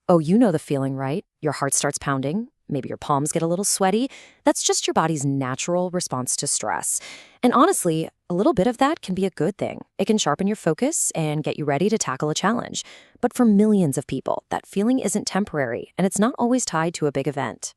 Oh, you know the feeling, right? Your heart starts pounding. Maybe your palms get a little sweaty. That's just your body's natural response to stress. And honestly, a little bit of that can be a good thing. It can sharpen your focus and get you ready to tackle a challenge. But for millions of people, that feeling isn't temporary, and it's not always tied to a big event.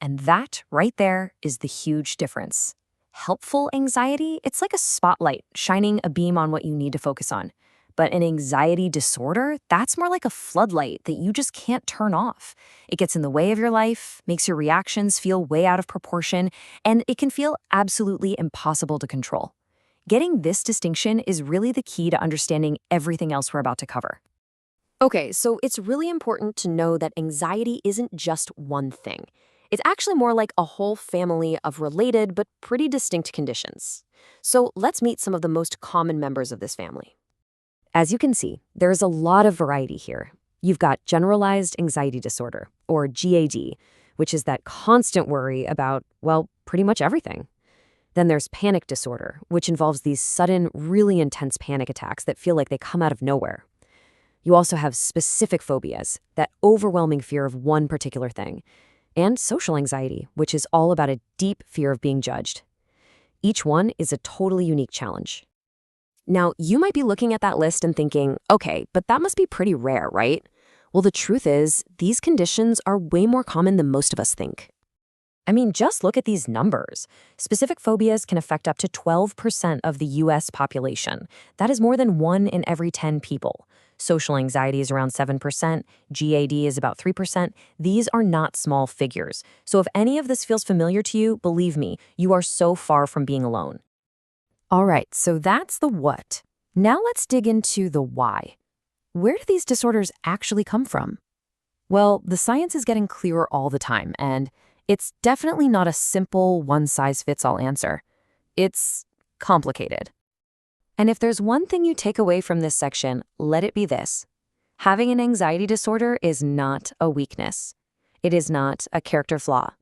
And that, right there, is the huge difference. Helpful anxiety, it's like a spotlight shining a beam on what you need to focus on. But an anxiety disorder, that's more like a floodlight that you just can't turn off. It gets in the way of your life, makes your reactions feel way out of proportion, and it can feel absolutely impossible to control. Getting this distinction is really the key to understanding everything else we're about to cover. Okay, so it's really important to know that anxiety isn't just one thing. It's actually more like a whole family of related but pretty distinct conditions. So let's meet some of the most common members of this family. As you can see, there is a lot of variety here. You've got generalized anxiety disorder, or GAD, which is that constant worry about, well, pretty much everything. Then there's panic disorder, which involves these sudden, really intense panic attacks that feel like they come out of nowhere. You also have specific phobias, that overwhelming fear of one particular thing, and social anxiety, which is all about a deep fear of being judged. Each one is a totally unique challenge. Now, you might be looking at that list and thinking, okay, but that must be pretty rare, right? Well, the truth is, these conditions are way more common than most of us think. I mean, just look at these numbers. Specific phobias can affect up to 12% of the US population. That is more than 1 in every 10 people. Social anxiety is around 7%, GAD is about 3%. These are not small figures. So if any of this feels familiar to you, believe me, you are so far from being alone. All right, so that's the what. Now let's dig into the why. Where do these disorders actually come from? Well, the science is getting clearer all the time, and it's definitely not a simple one-size-fits-all answer. It's complicated. And if there's one thing you take away from this section, let it be this. Having an anxiety disorder is not a weakness. It is not a character flaw.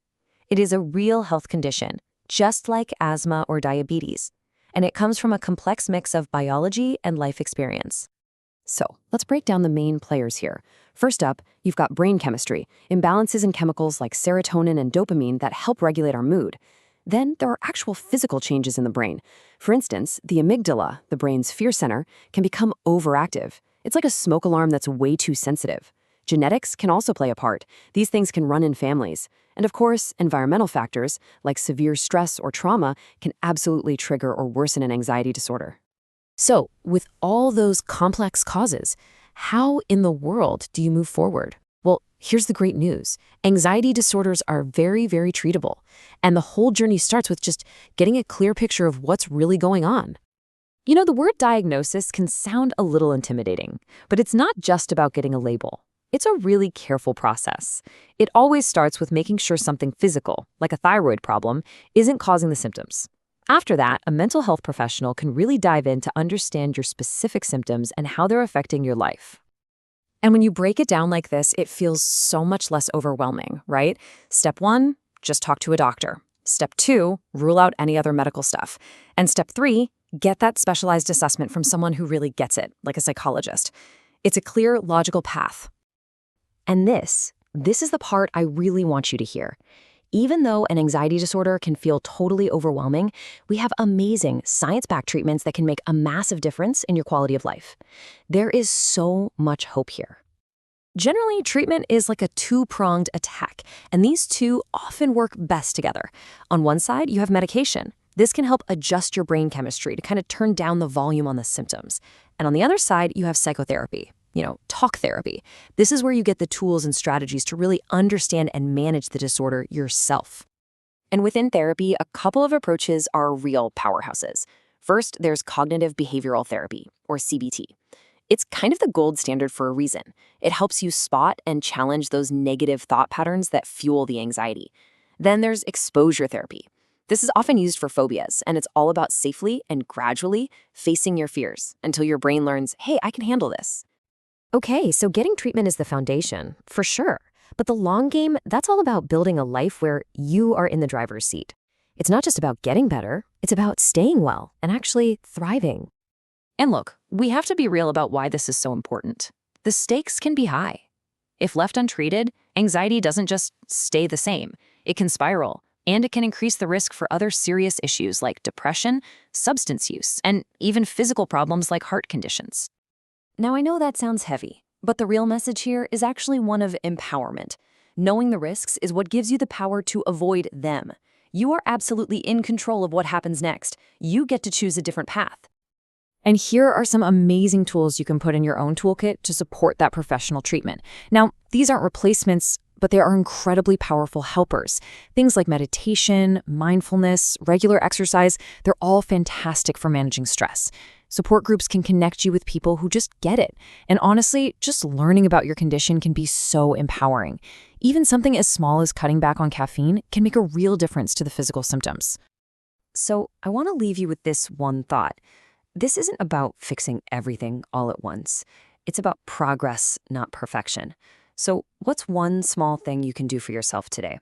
It is a real health condition, just like asthma or diabetes. And it comes from a complex mix of biology and life experience. So let's break down the main players here. First up, you've got brain chemistry, imbalances in chemicals like serotonin and dopamine that help regulate our mood. Then there are actual physical changes in the brain. For instance, the amygdala, the brain's fear center, can become overactive. It's like a smoke alarm that's way too sensitive. Genetics can also play a part. These things can run in families. And of course, environmental factors, like severe stress or trauma, can absolutely trigger or worsen an anxiety disorder. So, with all those complex causes, how in the world do you move forward? Well, here's the great news. Anxiety disorders are very, very treatable. And the whole journey starts with just getting a clear picture of what's really going on. You know, the word diagnosis can sound a little intimidating, but it's not just about getting a label. It's a really careful process. It always starts with making sure something physical, like a thyroid problem, isn't causing the symptoms. After that, a mental health professional can really dive in to understand your specific symptoms and how they're affecting your life. And when you break it down like this, it feels so much less overwhelming, right? Step 1, just talk to a doctor. Step 2, rule out any other medical stuff. And step 3, get that specialized assessment from someone who really gets it, like a psychologist. It's a clear, logical path. And this is the part I really want you to hear. Even though an anxiety disorder can feel totally overwhelming, we have amazing science-backed treatments that can make a massive difference in your quality of life. There is so much hope here. Generally, treatment is like a two-pronged attack, and these two often work best together. On one side, you have medication. This can help adjust your brain chemistry to kind of turn down the volume on the symptoms. And on the other side, you have psychotherapy. Talk therapy. This is where you get the tools and strategies to really understand and manage the disorder yourself. And within therapy, a couple of approaches are real powerhouses. First, there's cognitive behavioral therapy, or CBT. It's kind of the gold standard for a reason. It helps you spot and challenge those negative thought patterns that fuel the anxiety. Then there's exposure therapy. This is often used for phobias, and it's all about safely and gradually facing your fears until your brain learns, hey, I can handle this. Okay, so getting treatment is the foundation, for sure. But the long game, that's all about building a life where you are in the driver's seat. It's not just about getting better, it's about staying well and actually thriving. And look, we have to be real about why this is so important. The stakes can be high. If left untreated, anxiety doesn't just stay the same. It can spiral, and it can increase the risk for other serious issues like depression, substance use, and even physical problems like heart conditions. Now, I know that sounds heavy, but the real message here is actually one of empowerment. Knowing the risks is what gives you the power to avoid them. You are absolutely in control of what happens next. You get to choose a different path. And here are some amazing tools you can put in your own toolkit to support that professional treatment. Now, these aren't replacements, but they are incredibly powerful helpers. Things like meditation, mindfulness, regular exercise, they're all fantastic for managing stress. Support groups can connect you with people who just get it. And honestly, just learning about your condition can be so empowering. Even something as small as cutting back on caffeine can make a real difference to the physical symptoms. So I want to leave you with this one thought. This isn't about fixing everything all at once. It's about progress, not perfection. So what's one small thing you can do for yourself today?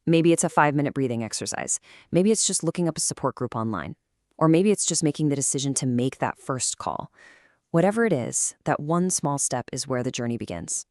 Maybe it's a 5-minute breathing exercise. Maybe it's just looking up a support group online. Or maybe it's just making the decision to make that first call. Whatever it is, that one small step is where the journey begins.